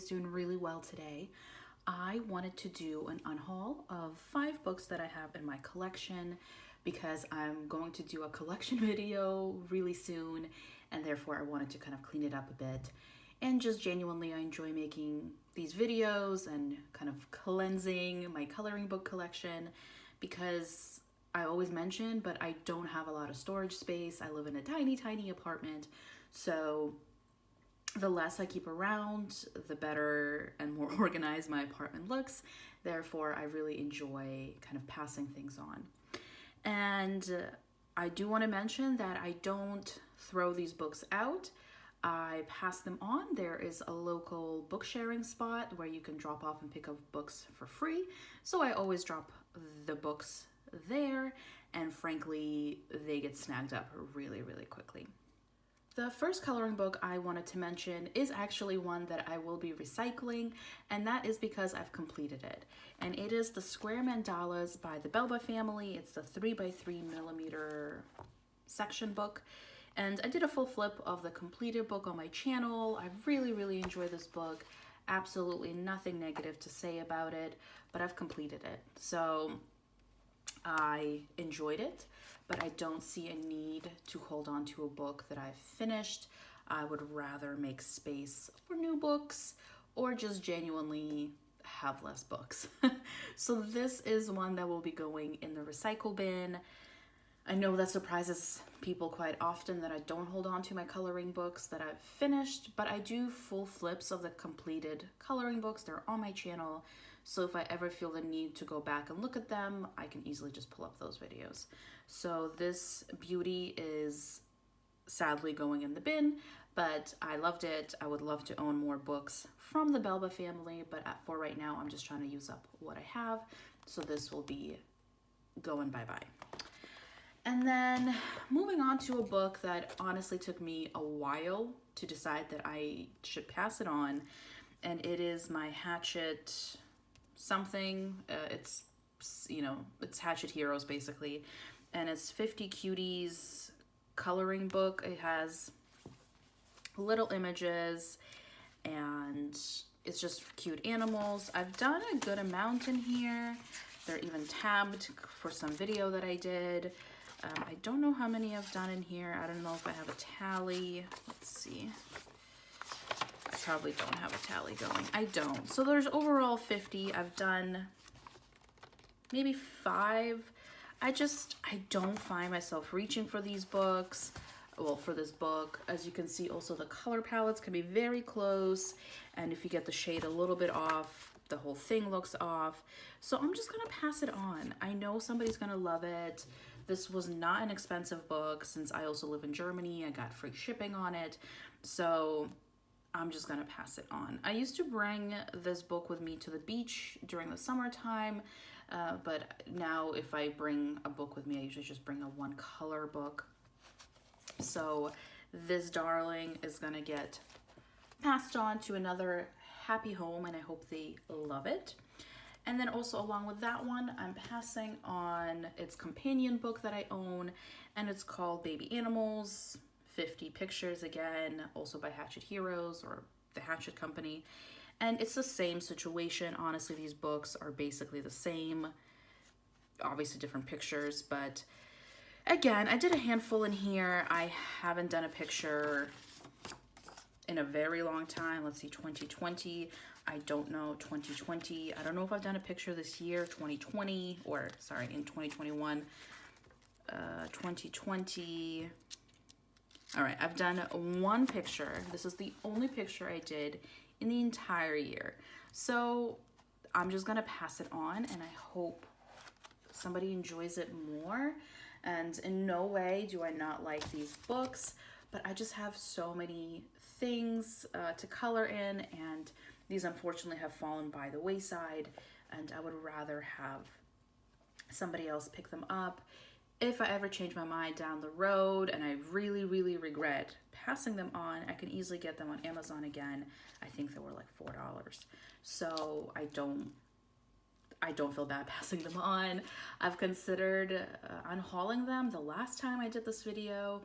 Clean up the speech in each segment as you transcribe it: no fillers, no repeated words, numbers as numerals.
doing really well today. I wanted to do an unhaul of 5 books that I have in my collection because I'm going to do a collection video really soon, and therefore I wanted to kind of clean it up a bit. And just genuinely, I enjoy making these videos and kind of cleansing my coloring book collection because I always mention, but I don't have a lot of storage space. I live in a tiny apartment, so the less I keep around, the better and more organized my apartment looks. Therefore, I really enjoy kind of passing things on. And I do want to mention that I don't throw these books out. I pass them on. There is a local book sharing spot where you can drop off and pick up books for free. So I always drop the books there, and frankly, they get snagged up really quickly. The first coloring book I wanted to mention is actually one that I will be recycling, and that is because I've completed it. And it is the Square Mandalas by the Belba family. It's the 3x3mm section book. And I did a full flip of the completed book on my channel. I really enjoy this book. Absolutely nothing negative to say about it, but I've completed it. So I enjoyed it, but I don't see a need to hold on to a book that I've finished. I would rather make space for new books or just genuinely have less books. So this is one that will be going in the recycle bin. I know that surprises people quite often that I don't hold on to my coloring books that I've finished, but I do full flips of the completed coloring books. They're on my channel. So if I ever feel the need to go back and look at them, I can easily just pull up those videos. So this beauty is sadly going in the bin, but I loved it. I would love to own more books from the Belba family, but for right now, I'm just trying to use up what I have. So this will be going bye-bye. And then moving on to a book that honestly took me a while to decide that I should pass it on. And it is my Hatchet something. It's Hatchet Heroes basically. And it's 50 Cuties coloring book. It has little images and it's just cute animals. I've done a good amount in here. They're even tabbed for some video that I did. I don't know how many I've done in here. I don't know if I have a tally. Let's see. I probably don't have a tally going. I don't. So there's overall 50. I've done maybe 5. I don't find myself reaching for these books. Well, for this book, as you can see, also the color palettes can be very close. And if you get the shade a little bit off, the whole thing looks off. So I'm just gonna pass it on. I know somebody's gonna love it. This was not an expensive book since I also live in Germany. I got free shipping on it. So I'm just gonna pass it on. I used to bring this book with me to the beach during the summertime, but now if I bring a book with me, I usually just bring a one color book. So this darling is gonna get passed on to another happy home, and I hope they love it. And then also along with that one, I'm passing on its companion book that I own, and it's called Baby Animals, 50 pictures again, also by Hatchet Heroes or the Hatchet Company. And it's the same situation. Honestly, these books are basically the same, obviously different pictures, but again, I did a handful in here. I haven't done a picture in a very long time. Let's see, 2020. I don't know, 2020. I don't know if I've done a picture this year, 2020, or sorry, in 2021. 2020. All right, I've done one picture. This is the only picture I did in the entire year. So I'm just gonna pass it on, and I hope somebody enjoys it more. And in no way do I not like these books, but I just have so many things to color in, and these unfortunately have fallen by the wayside, and I would rather have somebody else pick them up. If I ever change my mind down the road and I really regret passing them on, I can easily get them on Amazon again. I think they were like $4. So I don't feel bad passing them on. I've considered unhauling them the last time I did this video,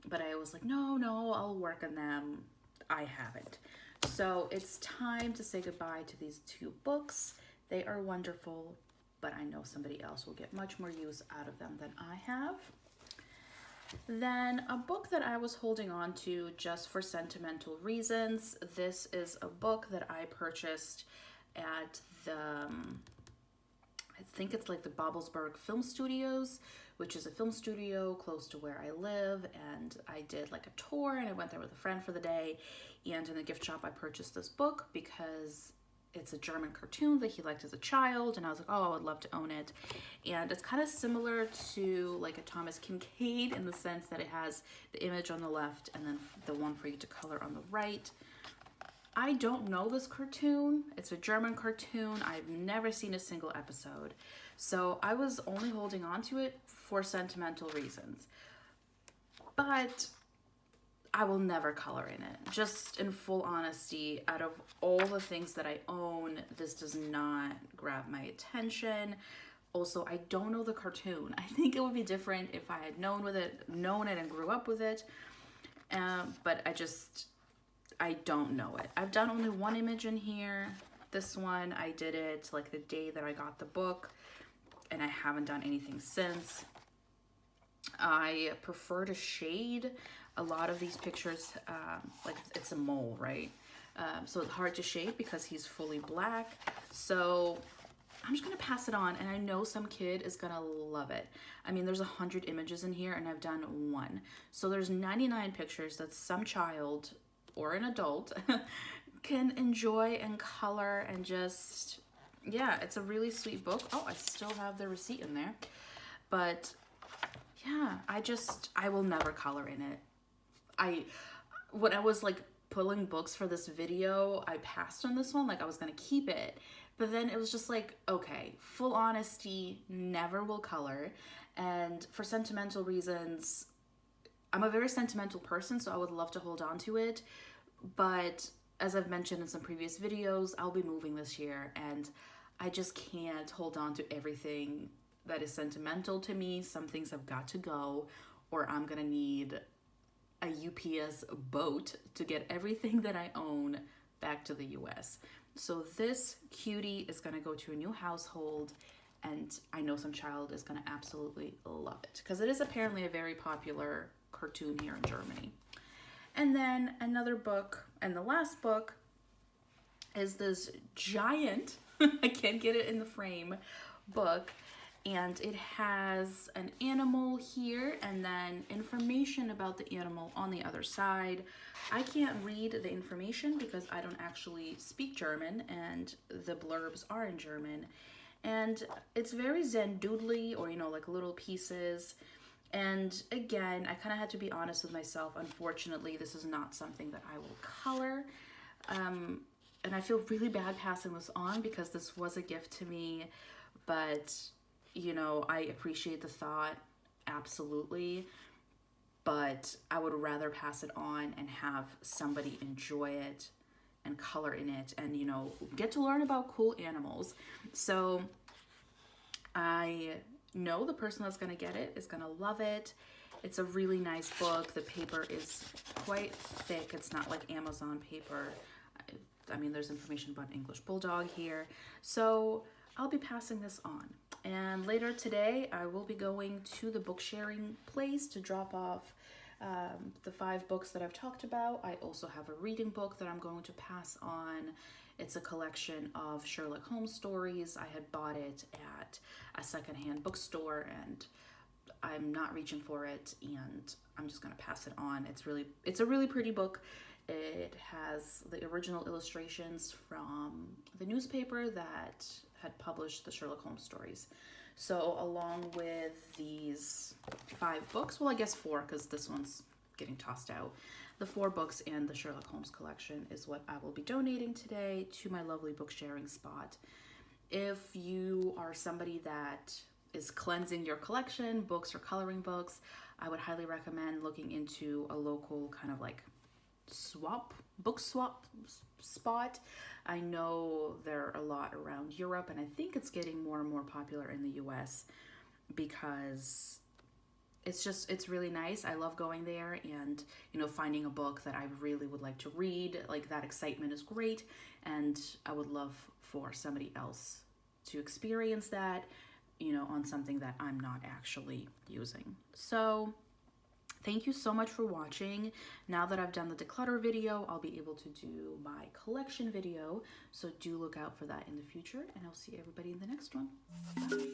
but I was like, no, I'll work on them. I haven't. So it's time to say goodbye to these 2 books. They are wonderful, but I know somebody else will get much more use out of them than I have. Then a book that I was holding on to just for sentimental reasons. This is a book that I purchased at I think it's like the Babelsberg Film Studios, which is a film studio close to where I live. And I did like a tour and I went there with a friend for the day. And in the gift shop, I purchased this book because it's a German cartoon that he liked as a child. And I was like, oh, I would love to own it. And it's kind of similar to like a Thomas Kincaid in the sense that it has the image on the left and then the one for you to color on the right. I don't know this cartoon. It's a German cartoon. I've never seen a single episode. So I was only holding on to it for sentimental reasons. But I will never color in it. Just in full honesty, out of all the things that I own, this does not grab my attention. Also, I don't know the cartoon. I think it would be different if I had known it and grew up with it. But I don't know it. I've done only one image in here. This one, I did it like the day that I got the book, and I haven't done anything since. I prefer to shade a lot of these pictures, like it's a mole, right? So it's hard to shade because he's fully black. So I'm just gonna pass it on, and I know some kid is gonna love it. I mean, there's 100 images in here, and I've done 1. So there's 99 pictures that some child or an adult can enjoy and color and just, yeah, it's a really sweet book. Oh, I still have the receipt in there. But yeah, I will never color in it. When I was like pulling books for this video, I passed on this one, like I was gonna keep it. But then it was just like, okay, full honesty, never will color. And for sentimental reasons, I'm a very sentimental person, so I would love to hold on to it. But as I've mentioned in some previous videos, I'll be moving this year, and I just can't hold on to everything that is sentimental to me. Some things have got to go, or I'm gonna need a UPS boat to get everything that I own back to the US. So this cutie is gonna go to a new household, and I know some child is gonna absolutely love it because it is apparently a very popular cartoon here in Germany. And then another book, and the last book, is this giant, I can't get it in the frame, book. And it has an animal here and then information about the animal on the other side. I can't read the information because I don't actually speak German, and the blurbs are in German. And it's very Zen doodly, or, you know, like little pieces. And again, I kind of had to be honest with myself. Unfortunately, this is not something that I will color. And I feel really bad passing this on because this was a gift to me. But, you know, I appreciate the thought, absolutely. But I would rather pass it on and have somebody enjoy it and color in it and, you know, get to learn about cool animals. So I know the person that's going to get it is going to love it. It's a really nice book. The paper is quite thick. It's not like Amazon paper. I mean, there's information about English Bulldog here. So I'll be passing this on. And later today, I will be going to the book sharing place to drop off the 5 books that I've talked about. I also have a reading book that I'm going to pass on. It's a collection of Sherlock Holmes stories. I had bought it at a secondhand bookstore, and I'm not reaching for it, and I'm just gonna pass it on. It's a really pretty book. It has the original illustrations from the newspaper that had published the Sherlock Holmes stories. So along with these 5 books, well, I guess 4 because this one's getting tossed out. The 4 books and the Sherlock Holmes collection is what I will be donating today to my lovely book sharing spot. If you are somebody that is cleansing your collection, books or coloring books, I would highly recommend looking into a local kind of like book swap spot. I know there are a lot around Europe, and I think it's getting more and more popular in the US because it's really nice. I love going there and, you know, finding a book that I really would like to read. Like, that excitement is great, and I would love for somebody else to experience that, you know, on something that I'm not actually using. So thank you so much for watching. Now that I've done the declutter video, I'll be able to do my collection video. So do look out for that in the future, and I'll see everybody in the next one. Bye.